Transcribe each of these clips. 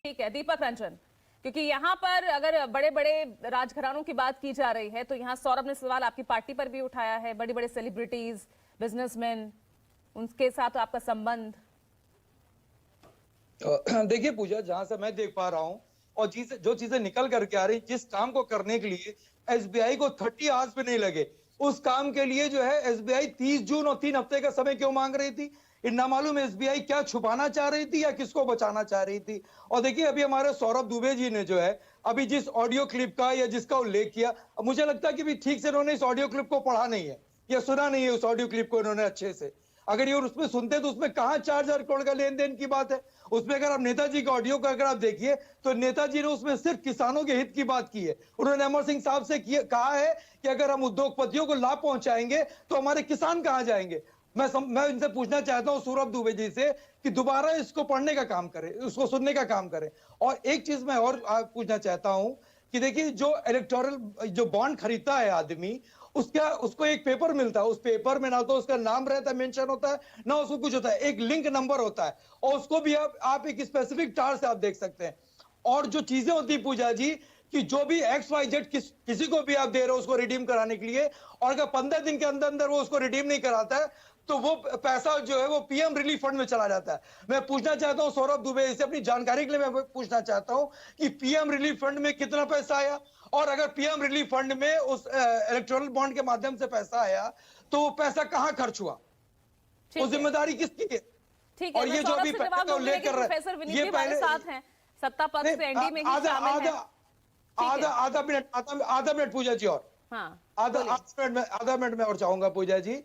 ठीक है दीपक रंजन, क्योंकि यहाँ पर अगर बड़े बड़े राजघरानों की बात की जा रही है तो यहाँ सौरभ ने सवाल आपकी पार्टी पर भी उठाया है, बड़े बड़े सेलिब्रिटीज, बिजनेसमैन, उनके साथ आपका संबंध। देखिए पूजा, जहां से मैं देख पा रहा हूँ और जो चीजें निकल करके आ रही, जिस काम को करने के लिए एसबीआई को 30 आवर्स भी नहीं लगे, उस काम के लिए जो है एसबीआई 30 जून और 3 हफ्ते का समय क्यों मांग रही थी? ना मालूम एसबीआई क्या छुपाना चाह रही थी या किसको बचाना चाह रही थी। और देखिए अभी हमारे सौरभ दुबे जी ने जो है अभी जिस ऑडियो क्लिप का या जिसका उल्लेख किया, मुझे लगता है कि भी ठीक से उन्होंने इस ऑडियो क्लिप को पढ़ा नहीं है या सुना नहीं है उस ऑडियो क्लिप को इन्होंने अच्छे से। अगर ये उसमें सुनते तो उसमें कहां 4,000 करोड़ का लेन देन की बात है। उसमें अगर आप नेताजी का ऑडियो का अगर आप देखिए तो नेताजी ने उसमें सिर्फ किसानों के हित की बात की है। उन्होंने अमर सिंह साहब से कहा है कि अगर हम उद्योगपतियों को लाभ पहुंचाएंगे तो हमारे किसान कहां जाएंगे। मैं इनसे पूछना चाहता हूं सौरभ दुबे जी से कि दोबारा इसको पढ़ने का काम करें, उसको सुनने का काम करें। और एक चीज मैं और पूछना चाहता हूं कि देखिए जो इलेक्टोरल जो बॉन्ड खरीदता है आदमी, उसको एक पेपर मिलता है, उस पेपर में ना तो उसका नाम रहता है, मेंशन होता है, ना उसको कुछ होता है, एक लिंक नंबर होता है और उसको भी आप एक स्पेसिफिक टार से आप देख सकते हैं। और जो चीजें होती पूजा जी कि जो भी XYZ किसी को भी आप दे रहे हो उसको रिडीम कराने के लिए, और अगर 15 दिन के अंदर अंदर वो उसको रिडीम नहीं कराता है तो वो पैसा जो है वो पीएम रिलीफ फंड में चला जाता है। मैं पूछना चाहता हूं सौरभ दुबे से, अपनी जानकारी के लिए मैं पूछना चाहता हूं कि पीएम रिलीफ फंड में कितना पैसा आया, और अगर पीएम रिलीफ फंड में उस इलेक्टोरल बॉन्ड के माध्यम से पैसा आया तो वो पैसा कहां खर्च हुआ, वो जिम्मेदारी किसकी है? ठीक है, और ये जो भी उल्लेख कर रहा है ये पहले साथ हैं, सत्ता पक्ष से एनडीए में ही शामिल हैं। आधा मिनट पूजा जी, और आधा मिनट में और चाहूंगा पूजा जी।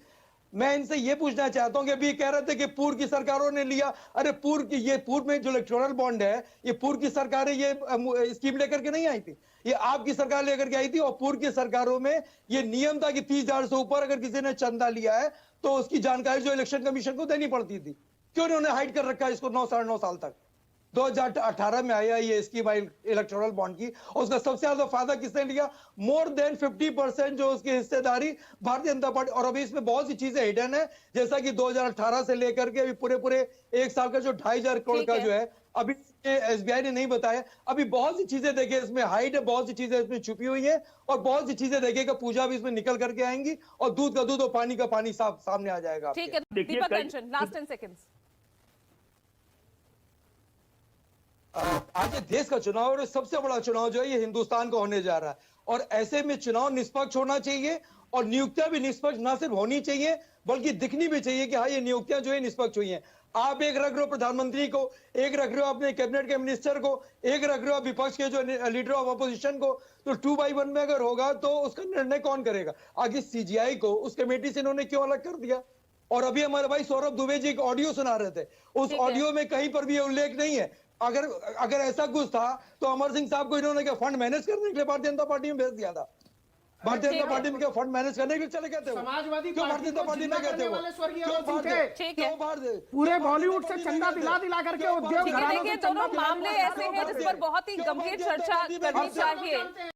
मैं इनसे ये पूछना चाहता हूं कि अभी कह रहे थे कि पूर्व की सरकारों ने लिया, अरे पूर्व में जो इलेक्टोरल बॉन्ड है ये पूर्व की सरकारें ये स्कीम लेकर के नहीं आई थी, ये आपकी सरकार लेकर के आई थी। और पूर्व की सरकारों में ये नियम था कि 30,000 से ऊपर अगर किसी ने चंदा लिया है तो उसकी जानकारी जो इलेक्शन कमीशन को देनी पड़ती थी। क्यों उन्होंने हाइड कर रखा है इसको 9 साल तक? 2018 में आया ये स्कीम इलेक्टोरल बॉन्ड की, और उसका सबसे ज्यादा फायदा किसने लिया? मोर देन 50% जो उसकी हिस्सेदारी भारतीय जनता पार्टी। और अभी इसमें बहुत सी चीजें हिडन है, जैसा कि 2018 से लेकर के अभी पूरे एक साल का जो 2,500 करोड़ का जो है अभी एसबीआई ने नहीं बताया। अभी बहुत सी चीजें देखिए इसमें हाइड है, बहुत सी चीजें इसमें छुपी हुई है, और बहुत सी चीजें देखिएगा पूजा भी इसमें निकल करके आएंगी, और दूध का दूध और पानी का पानी सामने आ जाएगा। ठीक है दीपक रंजन, लास्ट 10 सेकंड्स। आज देश का चुनाव और सबसे बड़ा चुनाव जो है ये हिंदुस्तान का होने जा रहा है, और ऐसे में चुनाव निष्पक्ष होना चाहिए, और नियुक्तियां भी निष्पक्ष ना सिर्फ होनी चाहिए बल्कि दिखनी भी चाहिए कि हाँ ये नियुक्तियां जो है निष्पक्ष हुई हैं। आप एक रख रहे हो प्रधानमंत्री को, एक रख रहे हो अपने कैबिनेट के मिनिस्टर को, एक रख रहे हो विपक्ष के जो लीडर ऑफ अपोजिशन को, तो 2/1 में अगर होगा तो उसका निर्णय कौन करेगा? आगे सीजीआई को उस कमेटी से इन्होंने क्यों अलग कर दिया? और अभी हमारे भाई सौरभ दुबे जी एक ऑडियो सुना रहे थे, उस ऑडियो में कहीं पर भी ये उल्लेख नहीं है। अगर ऐसा कुछ था तो अमर सिंह साहब को इन्होंने क्या फंड मैनेज करने के लिए भारतीय जनता पार्टी में भेज दिया था? भारतीय जनता पार्टी में क्या फंड मैनेज करने के लिए चले गए थे? समाजवादी क्यों भारतीय जनता पार्टी में गए थे? पूरे बॉलीवुड से चंदा दिला करके उद्योग दोनों मामले ऐसे हैं जिस पर बहुत ही गंभीर चर्चा करनी चाहिए।